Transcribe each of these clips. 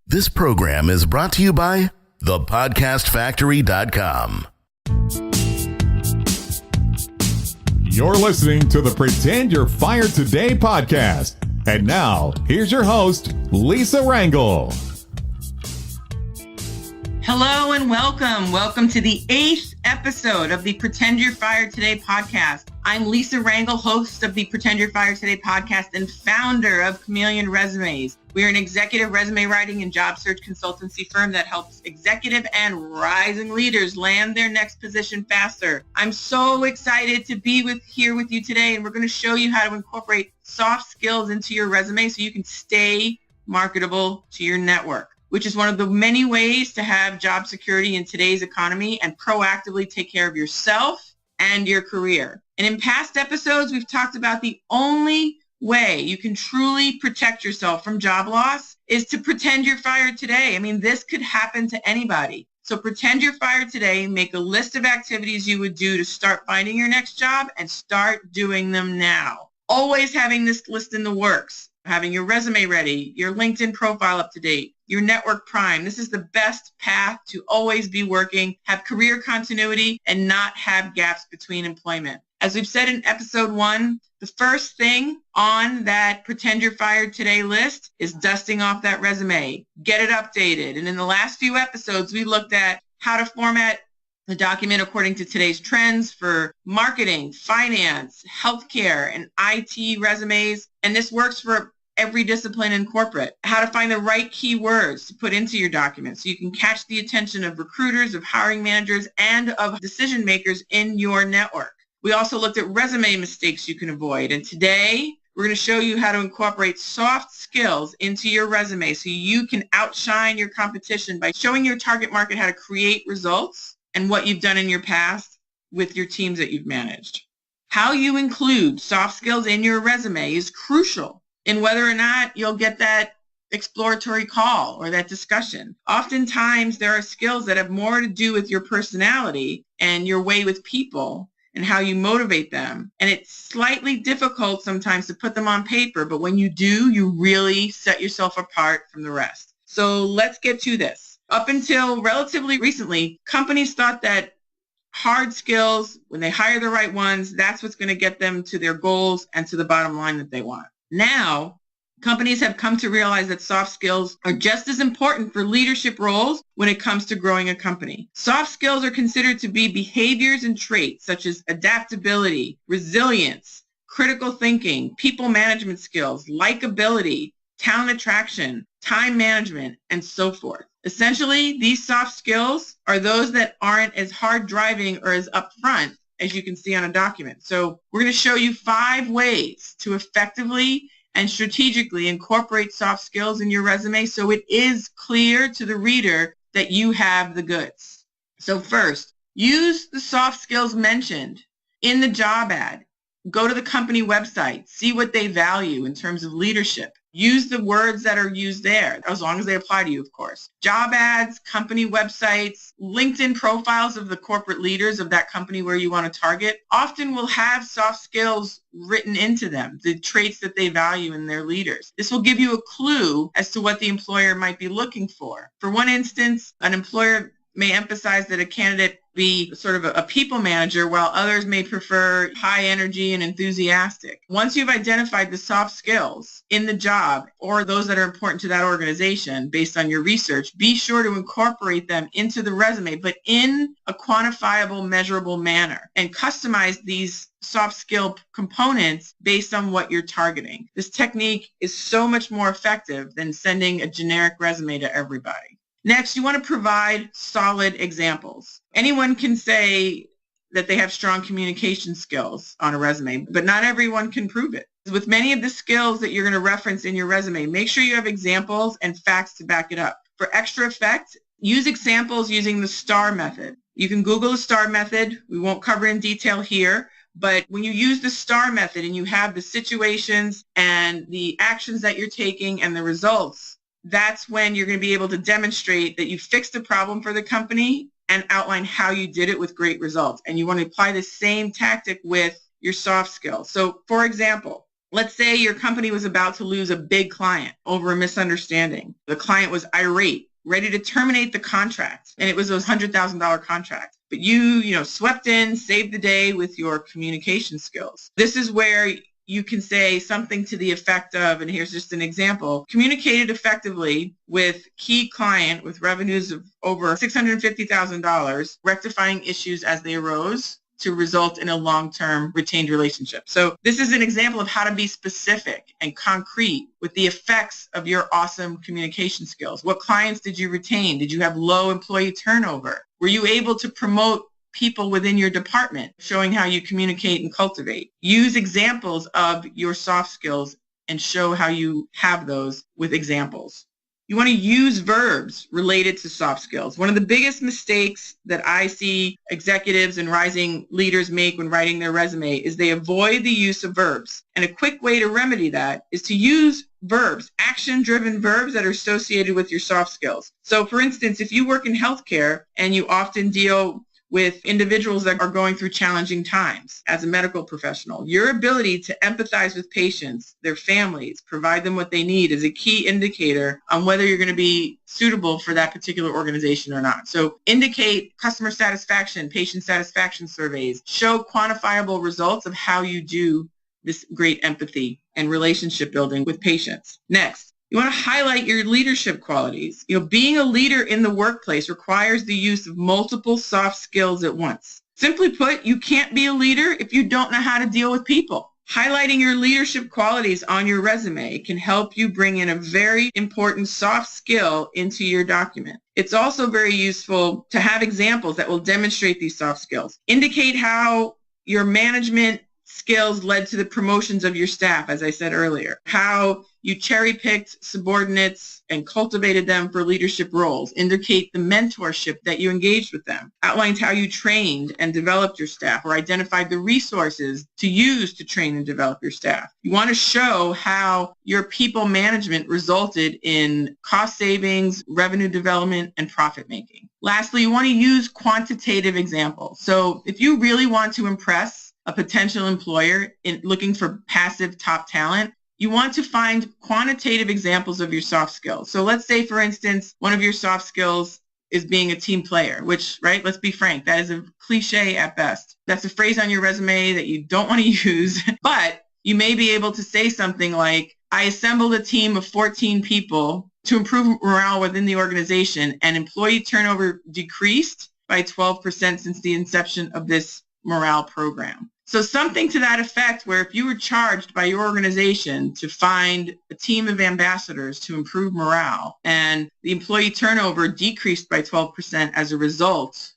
This program is brought to you by thepodcastfactory.com. You're listening to the Pretend You're Fired Today podcast. And now, here's your host, Lisa Rangel. Hello and welcome. Welcome to the 8th episode of the Pretend You're Fired Today podcast. I'm Lisa Rangel, host of the Pretend You're Fired Today podcast and founder of Chameleon Resumes. We are an executive resume writing and job search consultancy firm that helps executive and rising leaders land their next position faster. I'm so excited to be here with you today, and we're going to show you how to incorporate soft skills into your resume so you can stay marketable to your network, which is one of the many ways to have job security in today's economy and proactively take care of yourself and your career. And in past episodes, we've talked about the only way you can truly protect yourself from job loss is to pretend you're fired today. I mean, this could happen to anybody. So pretend you're fired today, make a list of activities you would do to start finding your next job and start doing them now. Always having this list in the works, having your resume ready, your LinkedIn profile up to date, your network prime. This is the best path to always be working, have career continuity, and not have gaps between employment. As we've said in episode 1, the first thing on that Pretend You're Fired Today list is dusting off that resume, get it updated. And in the last few episodes, we looked at how to format the document according to today's trends for marketing, finance, healthcare, and IT resumes. And this works for every discipline in corporate. How to find the right keywords to put into your document so you can catch the attention of recruiters, of hiring managers, and of decision makers in your network. We also looked at resume mistakes you can avoid. And today, we're going to show you how to incorporate soft skills into your resume so you can outshine your competition by showing your target market how to create results and what you've done in your past with your teams that you've managed. How you include soft skills in your resume is crucial in whether or not you'll get that exploratory call or that discussion. Oftentimes, there are skills that have more to do with your personality and your way with people and how you motivate them. And it's slightly difficult sometimes to put them on paper, but when you do, you really set yourself apart from the rest. So let's get to this. Up until relatively recently, companies thought that hard skills, when they hire the right ones, that's what's going to get them to their goals and to the bottom line that they want. Now, companies have come to realize that soft skills are just as important for leadership roles when it comes to growing a company. Soft skills are considered to be behaviors and traits such as adaptability, resilience, critical thinking, people management skills, likability, talent attraction, time management, and so forth. Essentially, these soft skills are those that aren't as hard driving or as upfront as you can see on a document. So we're going to show you 5 ways to effectively and strategically incorporate soft skills in your resume so it is clear to the reader that you have the goods. So first, use the soft skills mentioned in the job ad. Go to the company website, see what they value in terms of leadership. Use the words that are used there, as long as they apply to you, of course. Job ads, company websites, LinkedIn profiles of the corporate leaders of that company where you want to target often will have soft skills written into them, the traits that they value in their leaders. This will give you a clue as to what the employer might be looking for. For one instance, an employer may emphasize that a candidate be sort of a people manager, while others may prefer high energy and enthusiastic. Once you've identified the soft skills in the job or those that are important to that organization based on your research, be sure to incorporate them into the resume, but in a quantifiable, measurable manner, and customize these soft skill components based on what you're targeting. This technique is so much more effective than sending a generic resume to everybody. Next, you want to provide solid examples. Anyone can say that they have strong communication skills on a resume, but not everyone can prove it. With many of the skills that you're going to reference in your resume, make sure you have examples and facts to back it up. For extra effect, use examples using the STAR method. You can Google the STAR method. We won't cover it in detail here, but when you use the STAR method and you have the situations and the actions that you're taking and the results, that's when you're going to be able to demonstrate that you fixed a problem for the company and outline how you did it with great results. And you want to apply the same tactic with your soft skills. So, for example, Let's say your company was about to lose a big client over a misunderstanding. The client was irate, ready to terminate the contract, and it was a $100,000 contract. But you swept in, saved the day with your communication skills. This is where you can say something to the effect of, and here's just an example, communicated effectively with key client with revenues of over $650,000, rectifying issues as they arose to result in a long-term retained relationship. So this is an example of how to be specific and concrete with the effects of your awesome communication skills. What clients did you retain? Did you have low employee turnover? Were you able to promote people within your department, showing how you communicate and cultivate? Use examples of your soft skills and show how you have those with examples. You want to use verbs related to soft skills. One of the biggest mistakes that I see executives and rising leaders make when writing their resume is they avoid the use of verbs. And a quick way to remedy that is to use verbs, action-driven verbs that are associated with your soft skills. So for instance, if you work in healthcare and you often deal with individuals that are going through challenging times as a medical professional, your ability to empathize with patients, their families, provide them what they need is a key indicator on whether you're going to be suitable for that particular organization or not. So indicate customer satisfaction, patient satisfaction surveys, show quantifiable results of how you do this great empathy and relationship building with patients. Next, you want to highlight your leadership qualities. Being a leader in the workplace requires the use of multiple soft skills at once. Simply put, you can't be a leader if you don't know how to deal with people. Highlighting your leadership qualities on your resume can help you bring in a very important soft skill into your document. It's also very useful to have examples that will demonstrate these soft skills. Indicate how your management skills led to the promotions of your staff, as I said earlier, how you cherry-picked subordinates and cultivated them for leadership roles. Indicate the mentorship that you engaged with them. Outlines how you trained and developed your staff or identified the resources to use to train and develop your staff. You want to show how your people management resulted in cost savings, revenue development, and profit making. Lastly, you want to use quantitative examples. So if you really want to impress a potential employer in looking for passive top talent, you want to find quantitative examples of your soft skills. So let's say, for instance, one of your soft skills is being a team player, which, right, let's be frank, that is a cliche at best. That's a phrase on your resume that you don't want to use, but you may be able to say something like, I assembled a team of 14 people to improve morale within the organization, and employee turnover decreased by 12% since the inception of this morale program. So something to that effect, where if you were charged by your organization to find a team of ambassadors to improve morale and the employee turnover decreased by 12% as a result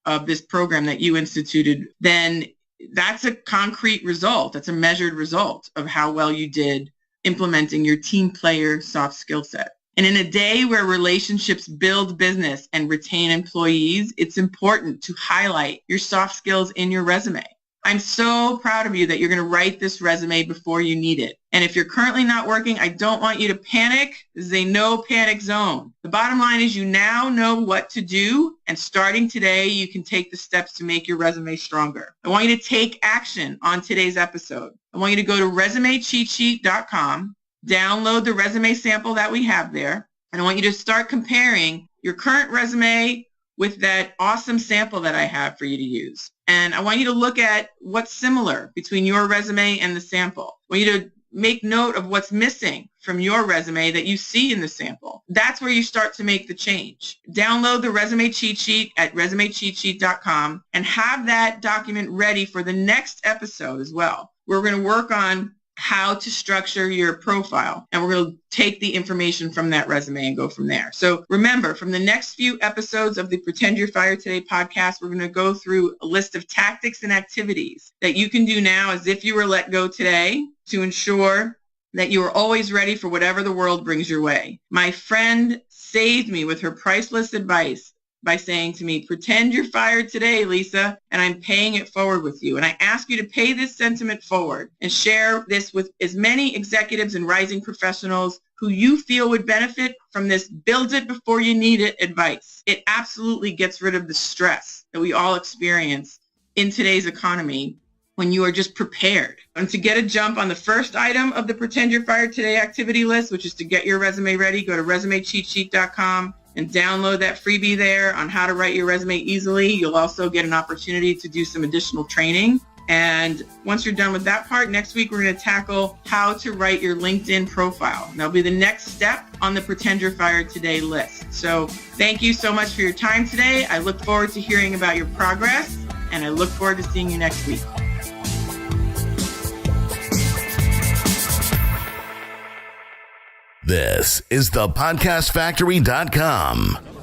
of this program that you instituted, then that's a concrete result. That's a measured result of how well you did implementing your team player soft skill set. And in a day where relationships build business and retain employees, it's important to highlight your soft skills in your resume. I'm so proud of you that you're going to write this resume before you need it. And if you're currently not working, I don't want you to panic. This is a no panic zone. The bottom line is you now know what to do, and starting today, you can take the steps to make your resume stronger. I want you to take action on today's episode. I want you to go to resumecheatsheet.com, download the resume sample that we have there, and I want you to start comparing your current resume with that awesome sample that I have for you to use. And I want you to look at what's similar between your resume and the sample. I want you to make note of what's missing from your resume that you see in the sample. That's where you start to make the change. Download the resume cheat sheet at resumecheatsheet.com and have that document ready for the next episode as well. We're going to work on how to structure your profile, and we're going to take the information from that resume and go from there. So remember, from the next few episodes of the Pretend You're Fired Today podcast, we're going to go through a list of tactics and activities that you can do now as if you were let go today to ensure that you are always ready for whatever the world brings your way. My friend saved me with her priceless advice by saying to me, pretend you're fired today, Lisa, and I'm paying it forward with you. And I ask you to pay this sentiment forward and share this with as many executives and rising professionals who you feel would benefit from this build it before you need it advice. It absolutely gets rid of the stress that we all experience in today's economy when you are just prepared. And to get a jump on the first item of the Pretend You're Fired Today activity list, which is to get your resume ready, go to resumecheatsheet.com and download that freebie there on how to write your resume easily. You'll also get an opportunity to do some additional training. And once you're done with that part, next week we're going to tackle how to write your LinkedIn profile. And that'll be the next step on the Pretend You're Fired Today list. So thank you so much for your time today. I look forward to hearing about your progress, and I look forward to seeing you next week. This is thepodcastfactory.com.